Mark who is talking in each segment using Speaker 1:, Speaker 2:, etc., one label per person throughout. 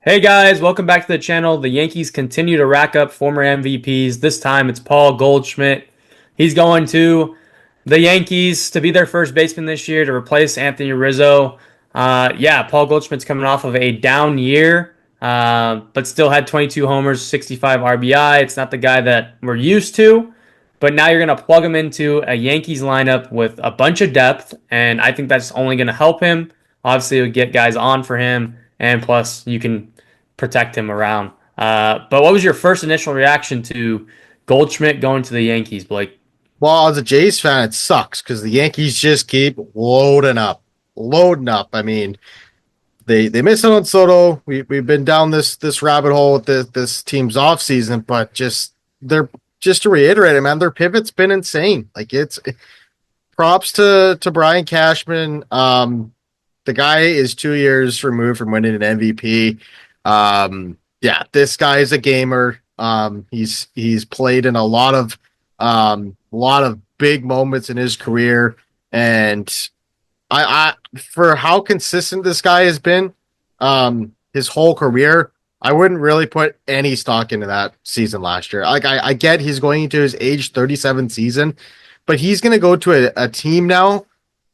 Speaker 1: Hey guys, welcome back to the channel. The Yankees continue to rack up former MVPs. This time it's Paul Goldschmidt. He's going to the Yankees to be their first baseman this year to replace Anthony Rizzo. Paul Goldschmidt's coming off of a down year, but still had 22 homers, 65 RBI. It's not the guy that we're used to, but now you're going to plug him into a Yankees lineup with a bunch of depth, and I think that's only going to help him. Obviously, it'll get guys on for him, and plus you can protect him around. But what was your first initial reaction to Goldschmidt going to the Yankees, Blake?
Speaker 2: Well, as a Jays fan, it sucks because the Yankees just keep loading up. I mean, they miss out on Soto. We've been down this rabbit hole with this team's off season, but just to reiterate it, man, their pivot's been insane. Like it's props to Brian Cashman. The guy is 2 years removed from winning an MVP. Yeah, this guy is a gamer. He's played in a lot of big moments in his career, and I for how consistent this guy has been, his whole career, I wouldn't really put any stock into that season last year. Like I get he's going into his age 37 season, but he's going to go to a team now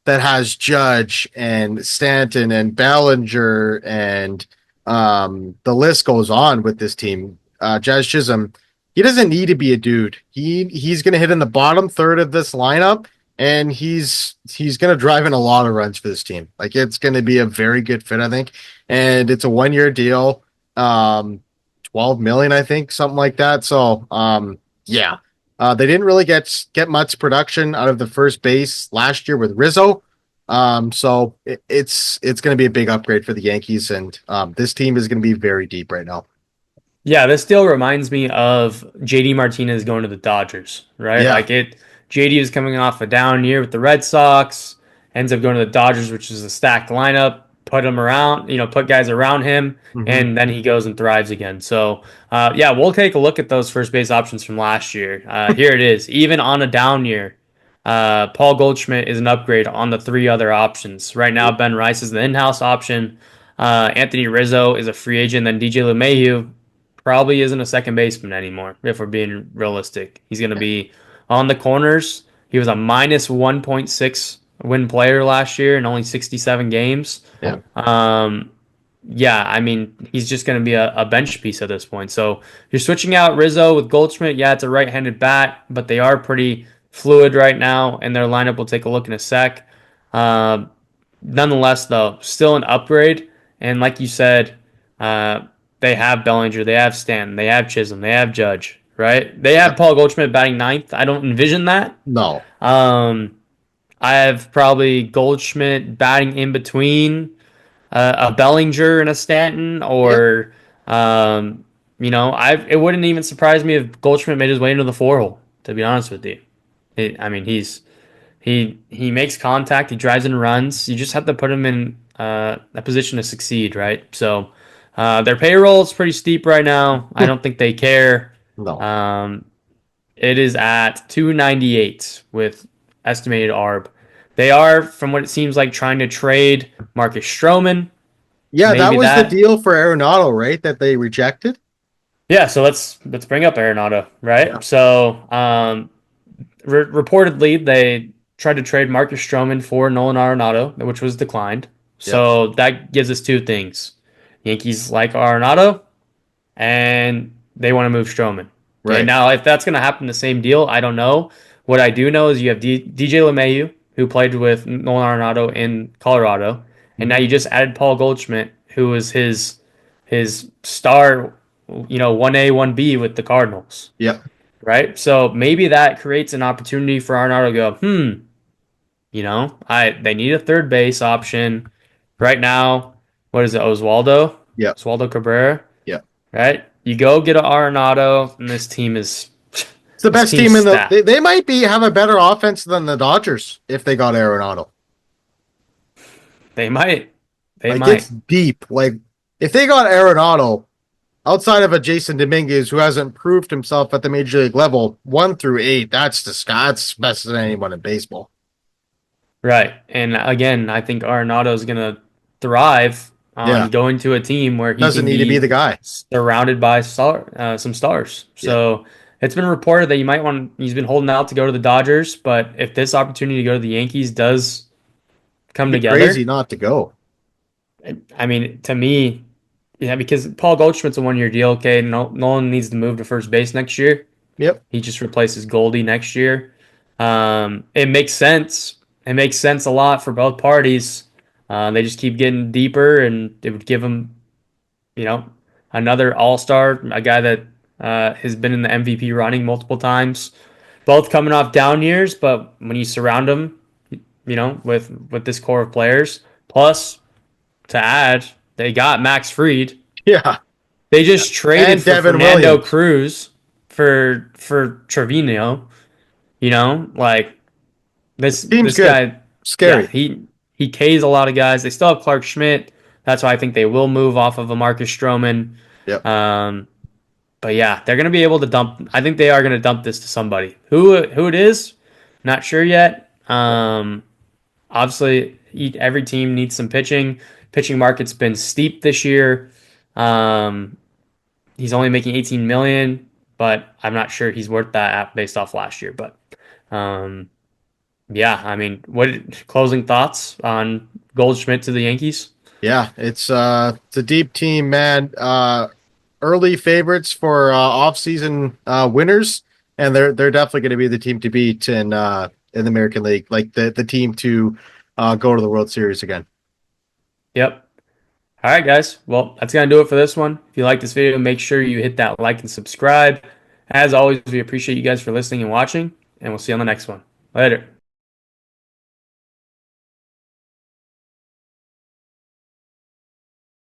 Speaker 2: that has Judge and Stanton and Bellinger and the list goes on with this team. Jazz Chisholm, he doesn't need to be a dude. He's going to hit in the bottom third of this lineup, and he's going to drive in a lot of runs for this team. Like it's going to be a very good fit, I think, and it's a 1 year deal, 12 million, I think, something like that. So, yeah. They didn't really get much production out of the first base last year with Rizzo. It's going to be a big upgrade for the Yankees, and this team is going to be very deep right now.
Speaker 1: Yeah, this still reminds me of JD Martinez going to the Dodgers, right?
Speaker 2: Yeah.
Speaker 1: JD is coming off a down year with the Red Sox, ends up going to the Dodgers, which is a stacked lineup, put him around, put guys around him,
Speaker 2: Hmm.
Speaker 1: and then he goes and thrives again. So, we'll take a look at those first base options from last year. Here it is. Even on a down year, Paul Goldschmidt is an upgrade on the three other options. Right now, Ben Rice is the in-house option. Anthony Rizzo is a free agent. Then DJ LeMahieu probably isn't a second baseman anymore, if we're being realistic. He's going to be on the corners. He was a minus 1.6 win player last year in only 67 games.
Speaker 2: Yeah.
Speaker 1: I mean, he's just going to be a bench piece at this point. So you're switching out Rizzo with Goldschmidt. Yeah, it's a right-handed bat, but they are pretty fluid right now, and their lineup will take a look in a sec. Uh, Nonetheless, though, still an upgrade. And like you said, they have Bellinger, they have Stanton, they have Chisholm, they have Judge, right? They have Paul Goldschmidt batting ninth. I don't envision that.
Speaker 2: No.
Speaker 1: Um, I have probably Goldschmidt batting in between a Bellinger and a Stanton,
Speaker 2: Yep.
Speaker 1: or it wouldn't even surprise me if Goldschmidt made his way into the four hole. To be honest with you, I mean he makes contact, he drives and runs. You just have to put him in a position to succeed, right? So their payroll is pretty steep right now. I don't think they care.
Speaker 2: No.
Speaker 1: Um, it is at 298 with estimated ARB. They are, from what it seems like, trying to trade Marcus Stroman.
Speaker 2: Yeah, that
Speaker 1: Maybe
Speaker 2: was the
Speaker 1: that.
Speaker 2: deal for Arenado, right? That they rejected.
Speaker 1: Yeah. So let's bring up Arenado,
Speaker 2: Yeah.
Speaker 1: right? So reportedly they tried to trade Marcus Stroman for Nolan Arenado, which was declined.
Speaker 2: Yep.
Speaker 1: So that gives us two things: Yankees like Arenado, and they want to move Stroman. Okay,
Speaker 2: Right.
Speaker 1: now if that's going to happen, the same deal, I don't know. What I do know is you have DJ LeMahieu, who played with Nolan Arenado in Colorado, and now you just added Paul Goldschmidt, who was his star, 1A, 1B with the Cardinals,
Speaker 2: Yep.
Speaker 1: right? So maybe that creates an opportunity for Arenado to go, I they need a third base option right now. What is it,
Speaker 2: Yep.
Speaker 1: Oswaldo Cabrera,
Speaker 2: Yep.
Speaker 1: right? You go get an Arenado, and this team is
Speaker 2: It's the
Speaker 1: this
Speaker 2: best
Speaker 1: team's
Speaker 2: team in the.
Speaker 1: stacked.
Speaker 2: They might be have a better offense than the Dodgers if they got Arenado.
Speaker 1: They might, they
Speaker 2: Like
Speaker 1: might.
Speaker 2: it's deep. Like if they got Arenado outside of a Jason Dominguez who hasn't proved himself at the major league level, 1 through 8, that's best than anyone in baseball.
Speaker 1: Right. And again, I think Arenado is going to thrive
Speaker 2: Yeah.
Speaker 1: on going to a team where he
Speaker 2: Doesn't
Speaker 1: can
Speaker 2: need to be
Speaker 1: be
Speaker 2: the guy.
Speaker 1: surrounded by some stars.
Speaker 2: Yeah.
Speaker 1: So it's been reported that he's been holding out to go to the Dodgers, but if this opportunity to go to the Yankees does
Speaker 2: It'd
Speaker 1: come
Speaker 2: be crazy
Speaker 1: together,
Speaker 2: not to go.
Speaker 1: I mean, to me, yeah, because Paul Goldschmidt's a 1 year deal. Okay, Nolan needs to move to first base next year.
Speaker 2: Yep.
Speaker 1: He just replaces Goldie next year. It makes sense. It makes sense a lot for both parties. They just keep getting deeper, and it would give them, you know, another All Star, a guy that has been in the MVP running multiple times. Both coming off down years, but when you surround them, with this core of players, plus to add, they got Max Fried.
Speaker 2: Yeah.
Speaker 1: They just traded
Speaker 2: And
Speaker 1: for
Speaker 2: Devin
Speaker 1: Fernando
Speaker 2: Williams.
Speaker 1: Cruz for Trevino. Like
Speaker 2: Team's
Speaker 1: this
Speaker 2: good.
Speaker 1: guy, yeah,
Speaker 2: Scary.
Speaker 1: he Ks a lot of guys. They still have Clark Schmidt. That's why I think they will move off of a Marcus Stroman.
Speaker 2: Yep.
Speaker 1: Um, but yeah, they're gonna be able to dump. I think they are gonna dump this to somebody. Who it is, not sure yet. Obviously, every team needs some pitching. Pitching market's been steep this year. Um, he's only making 18 million, but I'm not sure he's worth that based off last year. But um, yeah, I mean, what closing thoughts on Goldschmidt to the Yankees?
Speaker 2: Yeah, it's a deep team, man. Early favorites for off-season winners, and they're definitely going to be the team to beat in the American League, like the team to go to the World Series again.
Speaker 1: Yep. All right, guys. Well, that's gonna do it for this one. If you like this video, make sure you hit that like and subscribe. As always, we appreciate you guys for listening and watching, and we'll see you on the next one. Later.